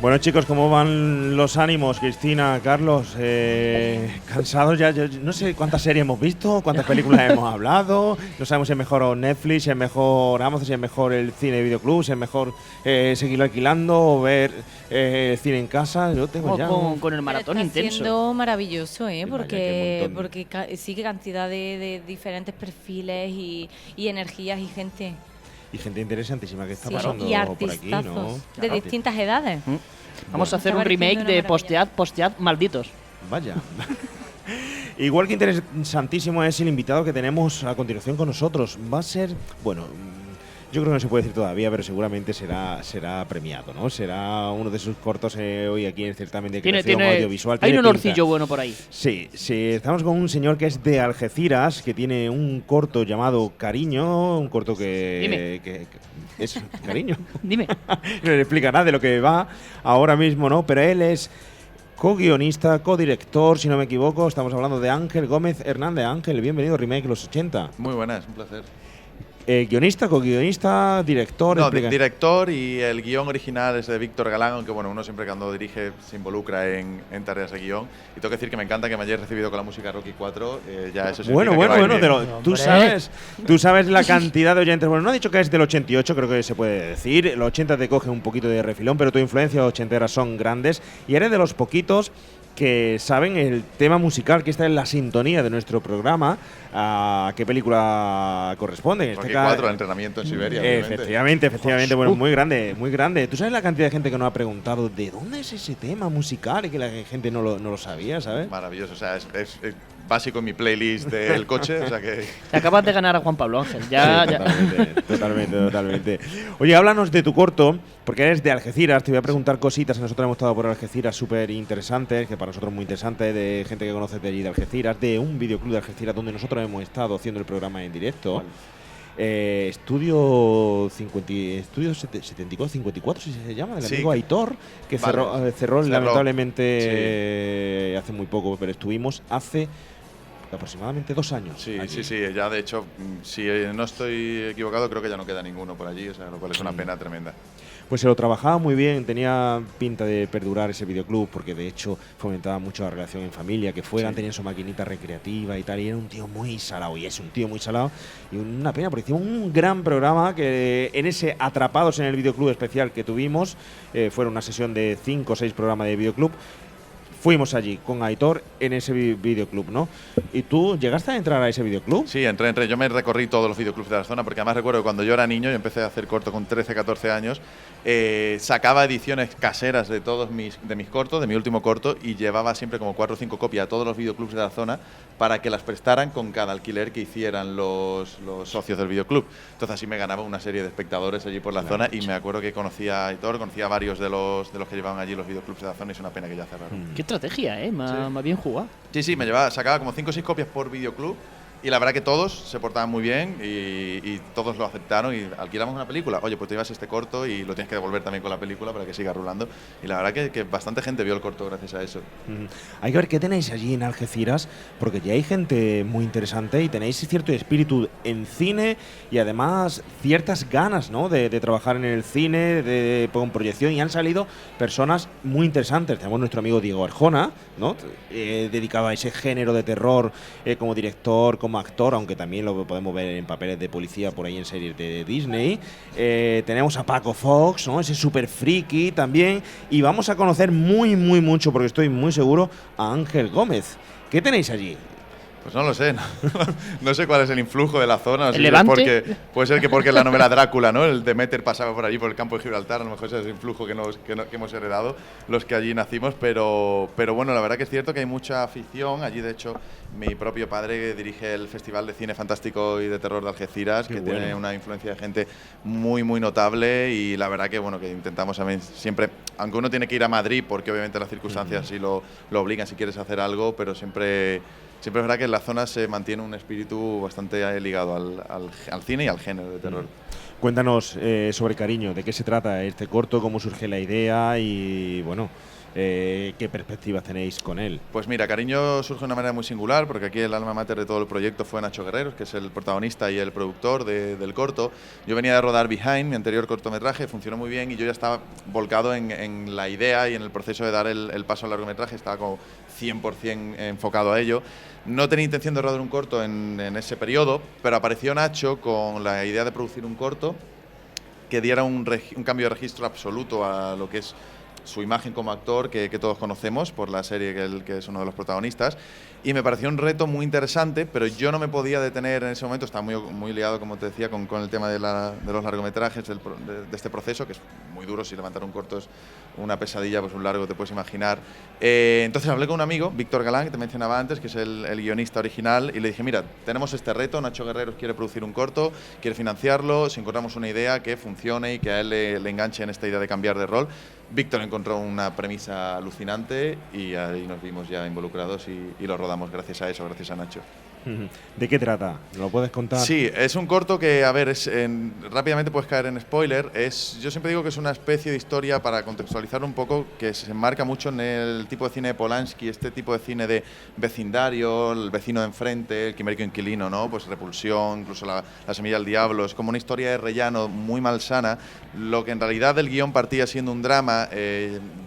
Bueno, chicos, ¿cómo van los ánimos? Cristina, Carlos, cansados ya. Yo no sé cuántas series hemos visto, cuántas películas hemos hablado. No sabemos si es mejor Netflix, si es mejor Amazon, si es mejor el cine videoclub, si es mejor seguirlo alquilando o ver cine en casa. Yo tengo ya con el maratón está intenso. Siendo maravilloso, Vaya, qué montón. porque sí que cantidad de diferentes perfiles y energías y gente. Y gente interesantísima que está Sí, pasando y por aquí, ¿no? artistazos de distintas edades. Vamos a hacer Está un remake pareciendo de una maravilla. Postead malditos. Vaya. Igual que interesantísimo es el invitado que tenemos a continuación con nosotros. Va a ser, bueno, yo creo que no se puede decir todavía, pero seguramente será premiado, ¿no? Será uno de sus cortos hoy aquí en el certamen de creación audiovisual. Hay un Tiene olorcillo pinta. bueno por ahí. Sí, estamos con un señor que es de Algeciras, que tiene un corto llamado Cariño, un corto que es Cariño. Dime. No le explica nada de lo que va ahora mismo, ¿no? Pero él es co-guionista, co-director, si no me equivoco. Estamos hablando de Ángel Gómez Hernández. Ángel, bienvenido a Remake Los 80. Muy buenas, un placer. Guionista, co-guionista, director. No, director, y el guión original es de Víctor Galán, aunque bueno, uno siempre cuando dirige se involucra en tareas de guión. Y tengo que decir que me encanta que me hayáis recibido con la música Rocky 4. Ya eso Bueno, tú sabes la cantidad de oyentes. Bueno, no ha dicho que es del 88, creo que se puede decir. El 80 te coge un poquito de refilón, pero tu influencia ochentera son grandes. Y eres de los poquitos que saben el tema musical, que está en la sintonía de nuestro programa. ¿A qué película corresponde? Rocky 4, el entrenamiento en Siberia. Efectivamente. Bueno, muy grande, muy grande. ¿Tú sabes la cantidad de gente que nos ha preguntado de dónde es ese tema musical y que la gente no lo sabía, ¿sabes? Maravilloso, o sea, es básico en mi playlist del coche, o sea que… Te acabas de ganar a Juan Pablo, Ángel. Totalmente. Oye, háblanos de tu corto, porque eres de Algeciras. Te voy a preguntar cositas. Nosotros hemos estado por Algeciras súper interesantes, que para nosotros muy interesantes, de gente que conoce de allí de Algeciras, de un videoclub de Algeciras donde nosotros hemos estado haciendo el programa en directo. Estudio 74, 54, si se llama, del amigo Aitor, que cerró lamentablemente hace muy poco, pero estuvimos hace aproximadamente 2 años. Sí, ya de hecho, si no estoy equivocado, creo que ya no queda ninguno por allí, o sea, lo cual es una pena tremenda. Pues se lo trabajaba muy bien, tenía pinta de perdurar ese videoclub, porque de hecho fomentaba mucho la relación en familia, que fueran, tenían su maquinita recreativa y tal, y era un tío muy salado, y es un tío muy salado, y una pena, porque hicimos un gran programa que en ese Atrapados en el Videoclub especial que tuvimos, fueron una sesión de 5 o 6 programas de videoclub. Fuimos allí con Aitor en ese videoclub, ¿no? ¿Y tú llegaste a entrar a ese videoclub? Sí, entré. Yo me recorrí todos los videoclubs de la zona, porque además recuerdo que cuando yo era niño, yo empecé a hacer corto con 13, 14 años, sacaba ediciones caseras de todos mis cortos, de mi último corto, y llevaba siempre como 4 o 5 copias a todos los videoclubs de la zona para que las prestaran con cada alquiler que hicieran los socios del videoclub. Entonces así me ganaba una serie de espectadores allí por la zona, y me acuerdo que conocía a Aitor, conocía a varios de los que llevaban allí los videoclubs de la zona, y es una pena que ya cerraron. Qué estrategia, más bien jugada. Sí, sacaba como 5 o 6 copias por videoclub, y la verdad que todos se portaban muy bien y todos lo aceptaron. Y alquilamos una película, oye, pues te llevas este corto y lo tienes que devolver también con la película para que siga rulando. Y la verdad que bastante gente vio el corto gracias a eso. Hay que ver qué tenéis allí en Algeciras, porque ya hay gente muy interesante y tenéis cierto espíritu en cine y además ciertas ganas, ¿no?, de trabajar en el cine, con proyección, y han salido personas muy interesantes. Tenemos nuestro amigo Diego Arjona, ¿no?, dedicado a ese género de terror como director, como actor, aunque también lo podemos ver en papeles de policía por ahí en series de Disney. Tenemos a Paco Fox, ¿no?, ese super friki también, y vamos a conocer mucho, porque estoy muy seguro, a Ángel Gómez. ¿Qué tenéis allí? Pues no lo sé, no sé cuál es el influjo de la zona. No sé ¿El Levante? Puede ser que porque en la novela Drácula, ¿no?, el Demeter pasaba por allí, por el campo de Gibraltar, a lo mejor ese es el influjo que hemos heredado los que allí nacimos, pero bueno, la verdad que es cierto que hay mucha afición. Allí, de hecho, mi propio padre dirige el Festival de Cine Fantástico y de Terror de Algeciras, tiene una influencia de gente muy notable, y la verdad que bueno, que intentamos también siempre, aunque uno tiene que ir a Madrid porque obviamente las circunstancias sí lo obligan si quieres hacer algo, pero siempre es verdad que en la zona se mantiene un espíritu bastante ligado al cine y al género de terror. Cuéntanos sobre Cariño, ¿de qué se trata este corto? ¿Cómo surge la idea? Y bueno, ¿Qué perspectivas tenéis con él? Pues mira, Cariño surge de una manera muy singular, porque aquí el alma mater de todo el proyecto fue Nacho Guerrero, que es el protagonista y el productor del corto. Yo venía de rodar Behind, mi anterior cortometraje, funcionó muy bien y yo ya estaba volcado en la idea y en el proceso de dar el paso al largometraje, estaba como 100% enfocado a ello. No tenía intención de rodar un corto en ese periodo, pero apareció Nacho con la idea de producir un corto que diera un cambio de registro absoluto a lo que es su imagen como actor, que todos conocemos por la serie que es uno de los protagonistas, y me pareció un reto muy interesante, pero yo no me podía detener en ese momento, estaba muy liado, como te decía, con el tema de los largometrajes, de este proceso, que es muy duro. Si levantar un corto es una pesadilla, pues un largo te puedes imaginar. Entonces hablé con un amigo, Víctor Galán, que te mencionaba antes, que es el guionista original, y le dije, mira, tenemos este reto, Nacho Guerrero quiere producir un corto, quiere financiarlo, si encontramos una idea que funcione y que a él le enganche en esta idea de cambiar de rol. Víctor encontró una premisa alucinante y ahí nos vimos ya involucrados y lo rodamos gracias a eso, gracias a Nacho. ¿De qué trata? ¿Lo puedes contar? Sí, es un corto que, a ver, rápidamente puedes caer en spoiler. Yo siempre digo que es una especie de historia, para contextualizar un poco, que se enmarca mucho en el tipo de cine de Polanski, este tipo de cine de vecindario, el vecino de enfrente, el quimérico inquilino, ¿no? Pues Repulsión, incluso la semilla del diablo. Es como una historia de rellano muy malsana. Lo que en realidad el guión partía siendo un drama.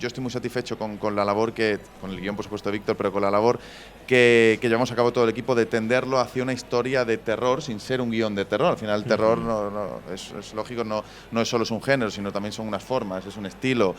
Yo estoy muy satisfecho con la labor con el guión, por supuesto, de Víctor, pero con la labor que llevamos a cabo todo el equipo de tenderlo hacia una historia de terror sin ser un guión de terror. Al final el terror es lógico, no es solo un género, sino también son unas formas, es un estilo.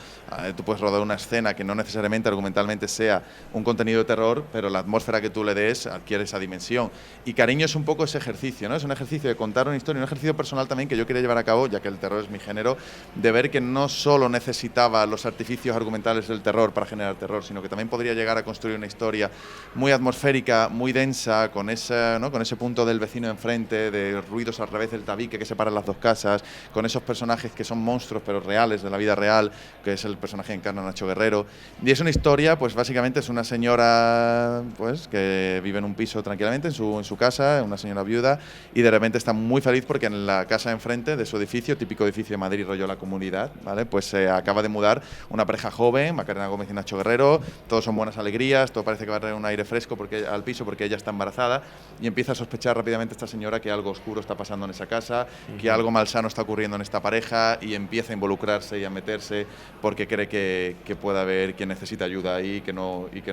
Tú puedes rodar una escena que no necesariamente argumentalmente sea un contenido de terror, pero la atmósfera que tú le des adquiere esa dimensión. Y Cariño es un poco ese ejercicio, ¿no? Es un ejercicio de contar una historia, un ejercicio personal también que yo quería llevar a cabo, ya que el terror es mi género, de ver que no solo necesitaba los artificios argumentales del terror para generar terror, sino que también podría llegar a construir una historia muy atmosférica, muy densa, con ese punto del vecino enfrente, de ruidos al revés del tabique que separa las dos casas, con esos personajes que son monstruos pero reales, de la vida real, que es el personaje que encarna Nacho Guerrero. Y es una historia, pues básicamente es una señora pues que vive en un piso tranquilamente en su casa, una señora viuda, y de repente está muy feliz porque en la casa de enfrente de su edificio, típico edificio de Madrid, rollo La Comunidad, ¿vale? Pues se acaba de mudar una pareja joven, Macarena Gómez y Nacho Guerrero, todos son buenas alegrías, todo parece que va a traer un aire fresco al piso porque ella está embarazada, y empieza a sospechar rápidamente esta señora que algo oscuro está pasando en esa casa, que algo malsano está ocurriendo en esta pareja, y empieza a involucrarse y a meterse porque cree que puede haber quien necesita ayuda ahí y que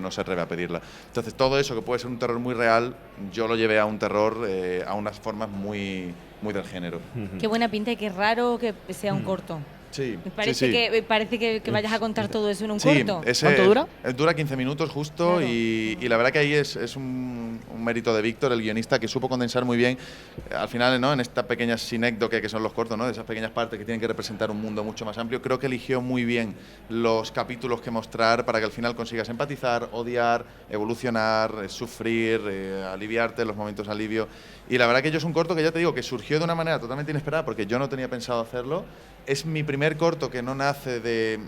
no se atreve a pedirla. Entonces todo eso, que puede ser un terror muy real, yo lo llevé a un terror a unas formas muy del género. Qué buena pinta y qué raro que sea un corto. Sí, Me parece, sí. que vayas a contar todo eso en un Sí, corto. ¿Cuánto dura? Dura 15 minutos justo, Claro. y la verdad que ahí es un mérito de Víctor, el guionista, que supo condensar muy bien, al final, ¿no? En esta pequeña sinécdoque que son los cortos, ¿no? De esas pequeñas partes que tienen que representar un mundo mucho más amplio. Creo que eligió muy bien los capítulos que mostrar para que al final consigas empatizar, odiar, evolucionar, sufrir, aliviarte, los momentos de alivio. Y la verdad que yo es un corto que, ya te digo, que surgió de una manera totalmente inesperada porque yo no tenía pensado hacerlo. Es mi primer corto que no nace de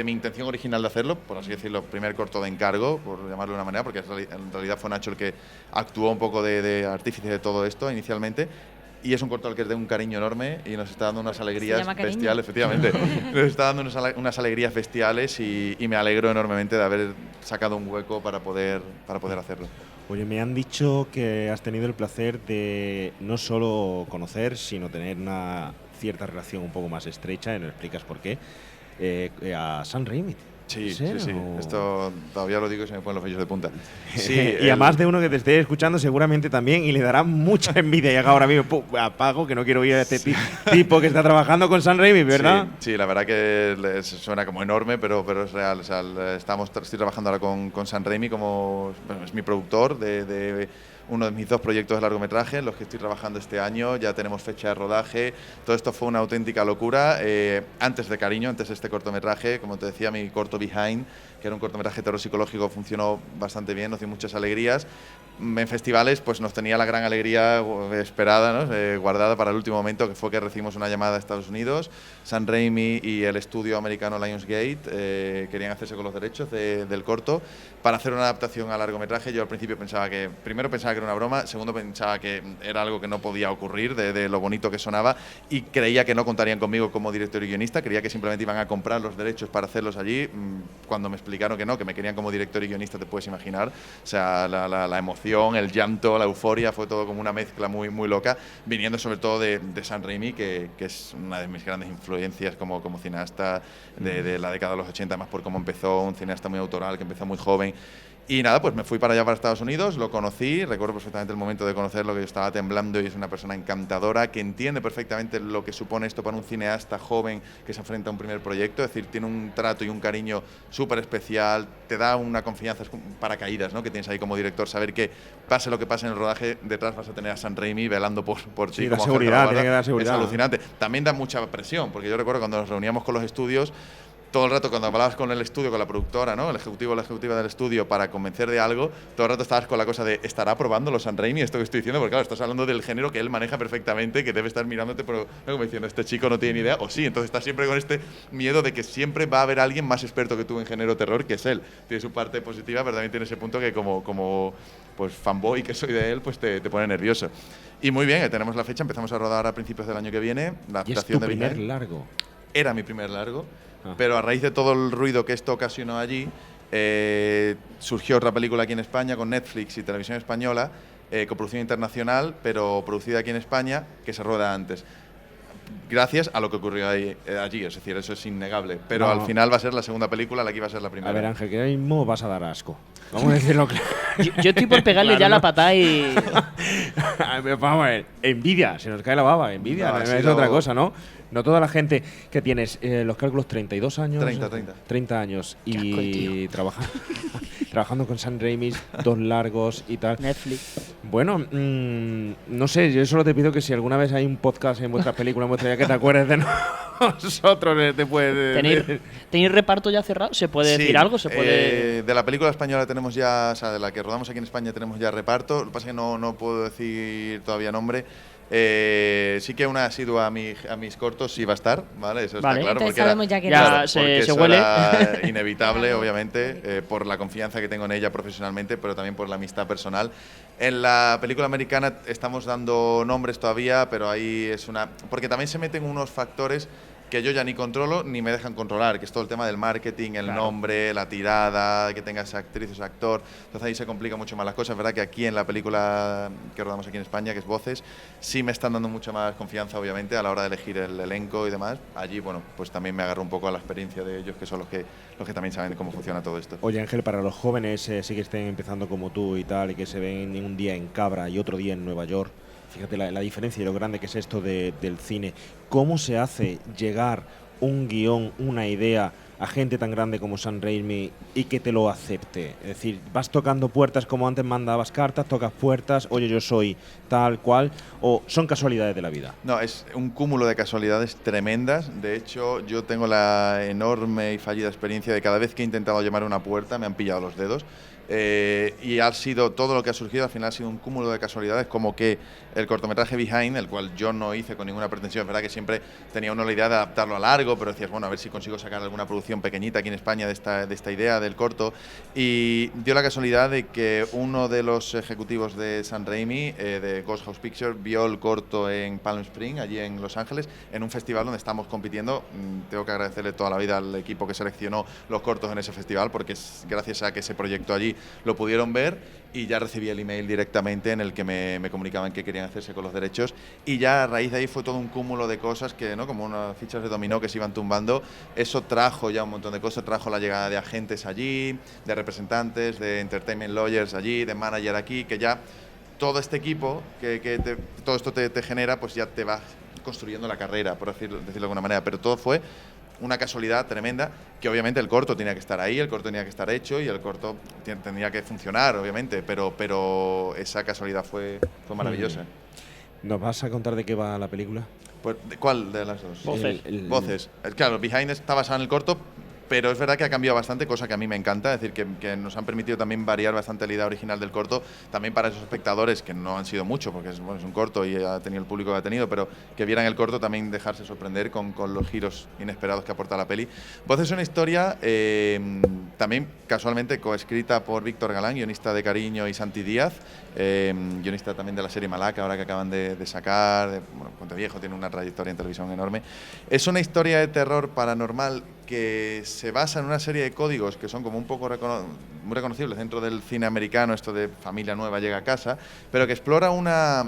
mi intención original de hacerlo, por así decirlo, primer corto de encargo, por llamarlo de una manera, porque en realidad fue Nacho el que actuó un poco de artífice de todo esto inicialmente. Y es un corto al que le tengo un cariño enorme y nos está dando unas alegrías bestiales, efectivamente. Nos está dando unas alegrías bestiales y me alegro enormemente de haber sacado un hueco para poder hacerlo. Oye, me han dicho que has tenido el placer de no solo conocer, sino tener una cierta relación un poco más estrecha, y nos explicas por qué, a Sam Raimi. Sí, ¿Sí? sí, sí. ¿O? Esto todavía lo digo y se me ponen los vellos de punta. Sí, y a más de uno que te esté escuchando seguramente también, y le dará mucha envidia. Y ahora mismo apago, que no quiero oír a este tipo que está trabajando con Sam Raimi, ¿verdad? Sí, la verdad que suena como enorme, pero es real. O sea, estoy trabajando ahora con Sam Raimi, es mi productor de uno de mis 2 proyectos de largometraje en los que estoy trabajando este año. Ya tenemos fecha de rodaje. Todo esto fue una auténtica locura. Antes de Cariño, antes de este cortometraje, como te decía, mi corto Behind, que era un cortometraje terror psicológico, funcionó bastante bien, nos dio muchas alegrías. En festivales pues nos tenía la gran alegría esperada, ¿no? Guardada para el último momento, que fue que recibimos una llamada de Estados Unidos. Sam Raimi y el estudio americano Lionsgate querían hacerse con los derechos del corto para hacer una adaptación a largometraje. Yo al principio pensaba que que era una broma, segundo pensaba que era algo que no podía ocurrir de lo bonito que sonaba, y creía que no contarían conmigo como director y guionista, creía que simplemente iban a comprar los derechos para hacerlos allí. Cuando me explicaron que no, que me querían como director y guionista, te puedes imaginar, o sea, la emoción, el llanto, la euforia, fue todo como una mezcla muy, muy loca, viniendo sobre todo de Sam Raimi, que es una de mis grandes influencias como cineasta de la década de los 80, más por cómo empezó, un cineasta muy autoral, que empezó muy joven. Y nada, pues me fui para allá, para Estados Unidos, lo conocí, recuerdo perfectamente el momento de conocerlo, que yo estaba temblando, y es una persona encantadora, que entiende perfectamente lo que supone esto para un cineasta joven que se enfrenta a un primer proyecto, es decir, tiene un trato y un cariño súper especial, te da una confianza, es como paracaídas, ¿no?, que tienes ahí como director, saber que pase lo que pase en el rodaje, detrás vas a tener a Sam Raimi velando por ti. Sí, como da seguridad, tiene que dar es seguridad. alucinante. También da mucha presión, porque yo recuerdo cuando nos reuníamos con los estudios, todo el rato cuando hablabas con el estudio, con la productora, ¿no?, el ejecutivo o la ejecutiva del estudio, para convencer de algo, todo el rato estabas con la cosa de ¿estará aprobando los Sam Raimi esto que estoy diciendo? Porque claro, estás hablando del género que él maneja perfectamente, que debe estar mirándote pero como diciendo, este chico no tiene ni idea, o sí. Entonces estás siempre con este miedo de que siempre va a haber alguien más experto que tú en género terror, que es él. Tiene su parte positiva, pero también tiene ese punto que como pues fanboy que soy de él, pues te pone nervioso. Y muy bien, tenemos la fecha, empezamos a rodar a principios del año que viene, la Y es adaptación tu de primer Behind. largo. Era mi primer largo, pero a raíz de todo el ruido que esto ocasionó allí, surgió otra película aquí en España con Netflix y Televisión Española, coproducción internacional, pero producida aquí en España, que se rueda antes. Gracias a lo que ocurrió allí, es decir, eso es innegable. Pero No. al final va a ser la segunda película, la que iba a ser la primera. A ver, Ángel, que ahora mismo vas a dar asco. Vamos a decirlo claro. Yo estoy por pegarle Claro, ya no. la patada y. Vamos a ver, envidia, se nos cae la baba, envidia, No, ha es sido- otra cosa, ¿no? No toda la gente que tienes los cálculos 32 años. 30 años Qué asco, y trabajando con Sam Raimi, 2 largos y tal. Netflix. Bueno, no sé, yo solo te pido que si alguna vez hay un podcast en vuestra película, en vuestra vida, que te acuerdes de nosotros después de. ¿Tenéis reparto ya cerrado? ¿Se puede Sí, decir algo? ¿Se puede...? de la película española tenemos ya, o sea, de la que rodamos aquí en España tenemos ya reparto. Lo que pasa es que no puedo decir todavía nombre. Sí que una asidua a mis cortos sí va a estar, ¿vale? Eso Vale. está claro. Entonces Porque sabemos ya que Ya no. se- porque se eso huele. era inevitable, Claro. obviamente, por la confianza que tengo en ella profesionalmente, pero también por la amistad personal. En la película americana estamos dando nombres todavía, pero ahí es una... Porque también se meten unos factores que yo ya ni controlo ni me dejan controlar, que es todo el tema del marketing, el nombre, la tirada, que tengas actriz o ese actor. Entonces ahí se complica mucho más las cosas. Es verdad que aquí en la película que rodamos aquí en España, que es Voces, sí me están dando mucha más confianza, obviamente, a la hora de elegir el elenco y demás. Allí, bueno, pues también me agarro un poco a la experiencia de ellos, que son los que también saben cómo funciona todo esto. Oye, Ángel, para los jóvenes, sí que estén empezando como tú y tal, y que se ven un día en Cabra y otro día en Nueva York, fíjate la diferencia y lo grande que es esto del cine. ¿Cómo se hace llegar un guión, una idea a gente tan grande como Sam Raimi y que te lo acepte? Es decir, vas tocando puertas como antes mandabas cartas, tocas puertas, oye, yo soy tal cual, o son casualidades de la vida. No, es un cúmulo de casualidades tremendas. De hecho, yo tengo la enorme y fallida experiencia de cada vez que he intentado llamar a una puerta me han pillado los dedos. Y ha sido todo lo que ha surgido, al final ha sido un cúmulo de casualidades, como que el cortometraje Behind, el cual yo no hice con ninguna pretensión, es verdad que siempre tenía uno la idea de adaptarlo a largo, pero decías, bueno, a ver si consigo sacar alguna producción pequeñita aquí en España de esta idea del corto, y dio la casualidad de que uno de los ejecutivos de Sam Raimi, de Ghost House Pictures, vio el corto en Palm Springs, allí en Los Ángeles, en un festival donde estamos compitiendo. Tengo que agradecerle toda la vida al equipo que seleccionó los cortos en ese festival, porque es gracias a que se proyectó allí lo pudieron ver, y ya recibí el email directamente en el que me comunicaban que querían hacerse con los derechos, y ya a raíz de ahí fue todo un cúmulo de cosas que, ¿no?, como unas fichas de dominó que se iban tumbando. Eso trajo ya un montón de cosas, trajo la llegada de agentes allí, de representantes, de entertainment lawyers allí, de manager aquí, que ya todo este equipo, todo esto te genera, pues ya te va construyendo la carrera, por decirlo de alguna manera, pero todo fue una casualidad tremenda, que obviamente el corto tenía que estar ahí, el corto tenía que estar hecho y el corto tendría que funcionar, obviamente, pero esa casualidad fue maravillosa. ¿Nos vas a contar de qué va la película? Pues, ¿cuál de las dos? Voces. El- Voces. Claro, Behind está basado en el corto, Pero es verdad que ha cambiado bastante, cosa que a mí me encanta, es decir, que nos han permitido también variar bastante la idea original del corto, también para esos espectadores, que no han sido muchos, porque es un corto y ha tenido el público que ha tenido, pero que vieran el corto también dejarse sorprender con los giros inesperados que aporta la peli. Voces es una historia también casualmente coescrita por Víctor Galán, guionista de Cariño, y Santi Díaz, guionista también de la serie Malaca, ahora que acaban de sacar, bueno, Puente Viejo tiene una trayectoria en televisión enorme. Es una historia de terror paranormal que se basa en una serie de códigos que son como un poco muy reconocibles dentro del cine americano, esto de familia nueva llega a casa, pero que explora una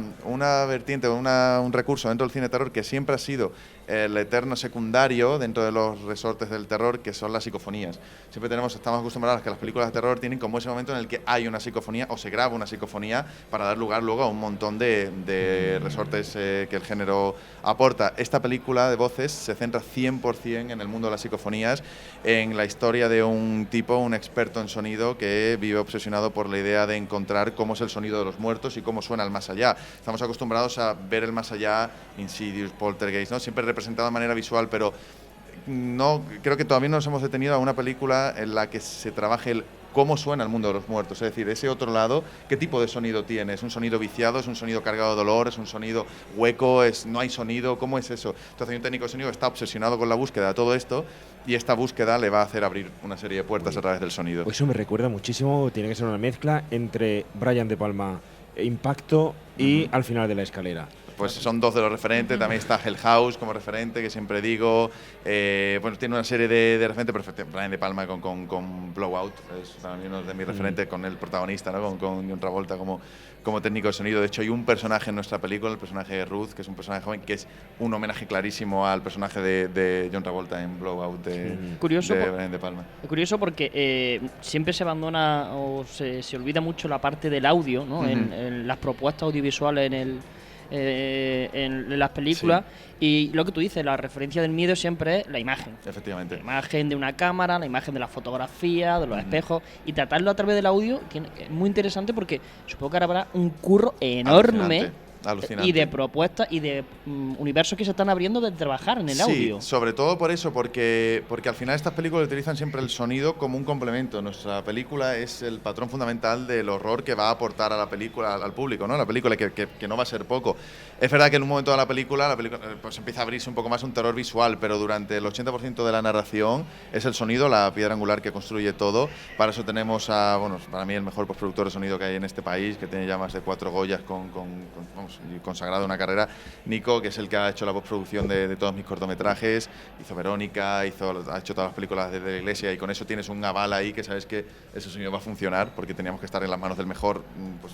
vertiente, un recurso dentro del cine de terror que siempre ha sido el eterno secundario dentro de los resortes del terror, que son las psicofonías. Siempre estamos acostumbrados a que las películas de terror tienen como ese momento en el que hay una psicofonía o se graba una psicofonía para dar lugar luego a un montón de resortes que el género aporta. Esta película de Voces se centra 100% en el mundo de las psicofonías, en la historia de un tipo, un experto en sonido, que vive obsesionado por la idea de encontrar cómo es el sonido de los muertos y cómo suena el más allá. Estamos acostumbrados a ver el más allá, Insidious, Poltergeist, ¿no? Siempre representado de manera visual, pero no creo que todavía no nos hemos detenido a una película en la que se trabaje el cómo suena el mundo de los muertos, es decir, ese otro lado, qué tipo de sonido tiene, es un sonido viciado, es un sonido cargado de dolor, es un sonido hueco, no hay sonido, ¿cómo es eso? Entonces hay un técnico de sonido que está obsesionado con la búsqueda de todo esto, y esta búsqueda le va a hacer abrir una serie de puertas a través del sonido. Pues eso me recuerda muchísimo, tiene que ser una mezcla entre Brian De Palma, Impacto y Al final de la escalera. Pues son dos de los referentes, también está Hell House como referente, que siempre digo, bueno, tiene una serie de referentes, pero Brian De Palma con Blowout, es también uno de mis referentes, con el protagonista, ¿no? con John Travolta como técnico de sonido. De hecho, hay un personaje en nuestra película, el personaje de Ruth, que es un personaje joven, que es un homenaje clarísimo al personaje de John Travolta en Blowout de Brian De Palma. Curioso porque siempre se abandona o se olvida mucho la parte del audio, ¿no? En las propuestas audiovisuales en las películas, sí. Y lo que tú dices, la referencia del miedo siempre es la imagen. Efectivamente. La imagen de una cámara, la imagen de la fotografía, de los espejos, y tratarlo a través del audio es muy interesante porque supongo que ahora habrá un curro enorme. Alucinante. Y de propuestas y de universos que se están abriendo de trabajar en el audio. Sí, sobre todo por eso, porque al final estas películas utilizan siempre el sonido como un complemento. Nuestra película es el patrón fundamental del horror que va a aportar a la película, al público, ¿no? La película que no va a ser poco. Es verdad que en un momento de la película pues empieza a abrirse un poco más un terror visual, pero durante el 80% de la narración es el sonido la piedra angular que construye todo. Para eso tenemos para mí el mejor postproductor de sonido que hay en este país, que tiene ya más de 4 Goyas consagrado una carrera, Nico, que es el que ha hecho la postproducción de todos mis cortometrajes, hizo Verónica, ha hecho todas las películas de la Iglesia, y con eso tienes un aval ahí que sabes que ese sonido va a funcionar, porque teníamos que estar en las manos del mejor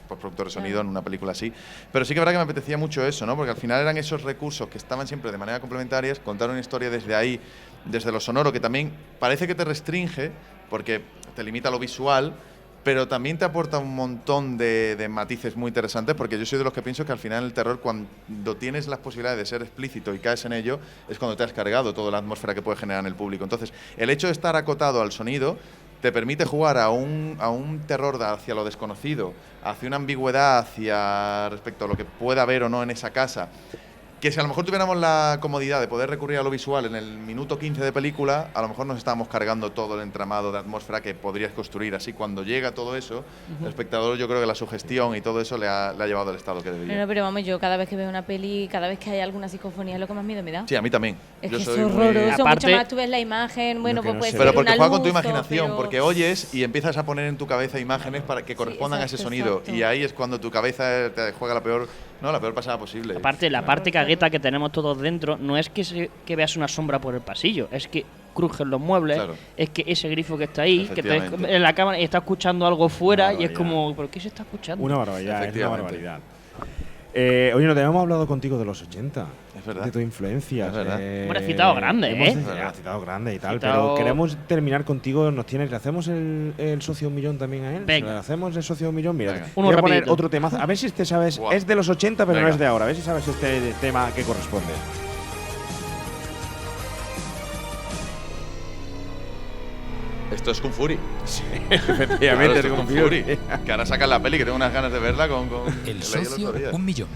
postproductor de sonido en una película así. Pero sí que es verdad que me apetecía mucho eso, ¿no? Porque al final eran esos recursos que estaban siempre de manera complementarias, contar una historia desde ahí, desde lo sonoro, que también parece que te restringe, porque te limita lo visual, pero también te aporta un montón de matices muy interesantes, porque yo soy de los que pienso que al final el terror, cuando tienes las posibilidades de ser explícito y caes en ello, es cuando te has cargado toda la atmósfera que puede generar en el público. Entonces, el hecho de estar acotado al sonido te permite jugar a un terror hacia lo desconocido, hacia una ambigüedad respecto a lo que pueda haber o no en esa casa, que si a lo mejor tuviéramos la comodidad de poder recurrir a lo visual en el minuto 15 de película, a lo mejor nos estábamos cargando todo el entramado de atmósfera que podrías construir. Así, cuando llega todo eso, el espectador, yo creo que la sugestión y todo eso le ha llevado al estado que debería. No, pero vamos, yo cada vez que veo una peli, cada vez que hay alguna psicofonía, es lo que más miedo me da. Sí, a mí también. Es yo que soy es horroroso, Aparte, mucho más tú ves la imagen, bueno, pues puede ser pero porque una juega con tu luz, imaginación, pero porque oyes y empiezas a poner en tu cabeza imágenes para que correspondan a ese sonido. Exacto. Y ahí es cuando tu cabeza te juega la peor pasada posible. Aparte, la parte cagueta que tenemos todos dentro no es que veas una sombra por el pasillo, es que crujen los muebles, claro. Es que ese grifo que está ahí, que en la cámara y está escuchando algo fuera y es como, ¿pero qué se está escuchando? Una barbaridad, es una barbaridad. Oye, no te habíamos hablado contigo de los 80. Es verdad. De tu influencia. Es verdad. Hemos citado grande, Hemos citado grande y tal, pero queremos terminar contigo. ¿Le hacemos el socio un millón también a él? Venga. ¿Le hacemos el socio un millón? Mira, Venga. voy a poner otro tema. A ver si sabes. Wow. Es de los 80, pero Venga. no es de ahora. A ver si sabes este tema que corresponde. Esto es Kung Fury. Sí, efectivamente, Claro, es esto es Kung Kung Fury. Fury. Que ahora sacan la peli, que tengo unas ganas de verla con El leí socio otro día. un millón.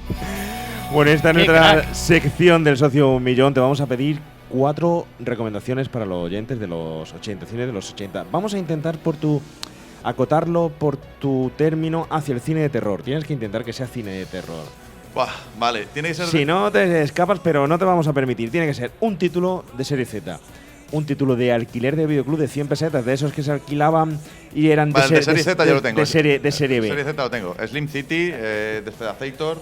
Bueno, esta es ¡Qué nuestra crack! sección del socio un millón. Te vamos a pedir 4 recomendaciones para los oyentes de los 80, cine de los 80. Vamos a intentar acotarlo por tu término hacia el cine de terror. Tienes que intentar que sea cine de terror. Buah, vale, tiene que ser… Si no, te escapas, pero no te vamos a permitir. Tiene que ser un título de serie Z. Un título de alquiler de videoclub de 100 pesetas, de esos que se alquilaban y eran de serie Z ya lo tengo. De serie B. Serie Z lo tengo. Slim City, Despedazator,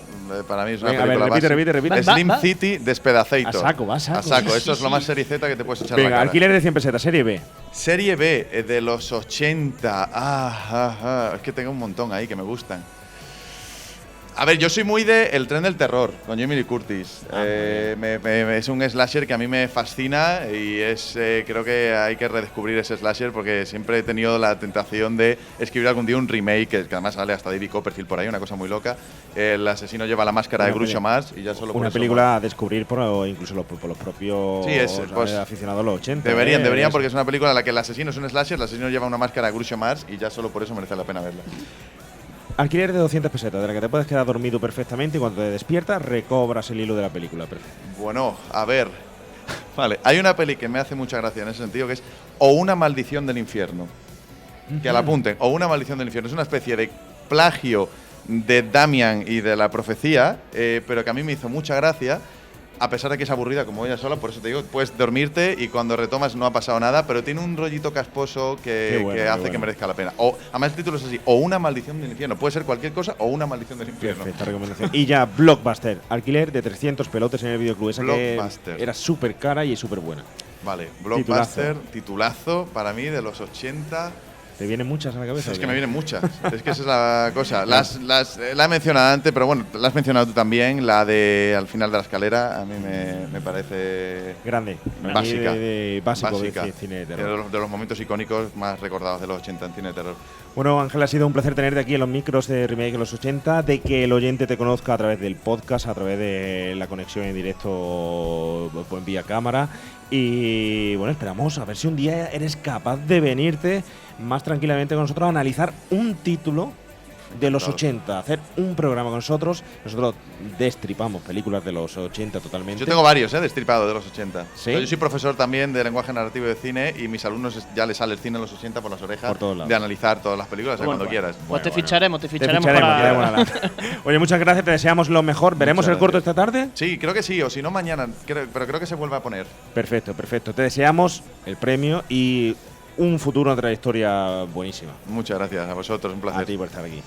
para mí es una Venga, película a ver, repite. Slim City, Despedazator. A saco. Eso es lo más serie Z que te puedes echar Venga, la cara. alquiler de 100 pesetas, serie B. Serie B de los 80. Es que tengo un montón ahí que me gustan. A ver, yo soy muy de El tren del terror, con Jamie Lee Curtis. Es un slasher que a mí me fascina y creo que hay que redescubrir ese slasher porque siempre he tenido la tentación de escribir algún día un remake, que además sale hasta David Copperfield por ahí, una cosa muy loca. El asesino lleva la máscara de Groucho Marx y ya solo por una eso película a descubrir incluso por los propios aficionados a los 80. Deberían porque es una película en la que el asesino es un slasher, el asesino lleva una máscara de Groucho Marx y ya solo por eso merece la pena verla. Alquiler de 200 pesetas, de la que te puedes quedar dormido perfectamente y cuando te despiertas recobras el hilo de la película. Perfecto. Bueno, a ver. Vale, hay una peli que me hace mucha gracia en ese sentido, que es O una maldición del infierno. Que la apunten, O una maldición del infierno. Es una especie de plagio de Damian y de la profecía, pero que a mí me hizo mucha gracia, a pesar de que es aburrida como ella sola, por eso te digo, puedes dormirte y cuando retomas no ha pasado nada, pero tiene un rollito casposo que hace que merezca la pena. Además el título es así, O una maldición del infierno. Puede ser cualquier cosa o una maldición del infierno. Perfecta recomendación. Y ya, Blockbuster, alquiler de 300 pelotes en el videoclub. Esa Blockbuster. Que era súper cara y súper buena. Vale, Blockbuster, titulazo para mí de los 80. ¿Te vienen muchas a la cabeza? Es que me vienen muchas. Es que esa es la cosa. La he mencionado antes, pero bueno, la has mencionado tú también. La de Al final de la escalera, a mí me parece… grande. Básica. Básico de cine de terror. De los momentos icónicos más recordados de los 80 en cine de terror. Bueno, Ángel, ha sido un placer tenerte aquí en los micros de Remake de los 80, de que el oyente te conozca a través del podcast, a través de la conexión en directo en vía cámara. Y bueno, esperamos a ver si un día eres capaz de venirte más tranquilamente con nosotros a analizar un título de los 80, hacer un programa con nosotros. Nosotros destripamos películas de los 80 totalmente. Yo tengo varios, destripados de los 80. ¿Sí? Yo soy profesor también de lenguaje narrativo y de cine y mis alumnos ya les sale el cine en los 80 por las orejas, de analizar todas las películas cuando quieras. Pues te ficharemos para… Oye, muchas gracias, te deseamos lo mejor. ¿Veremos el corto esta tarde? Sí, creo que sí, o si no mañana, pero creo que se vuelve a poner. Perfecto. Te deseamos el premio y un futuro, una trayectoria buenísima. Muchas gracias a vosotros, un placer. A ti por estar aquí.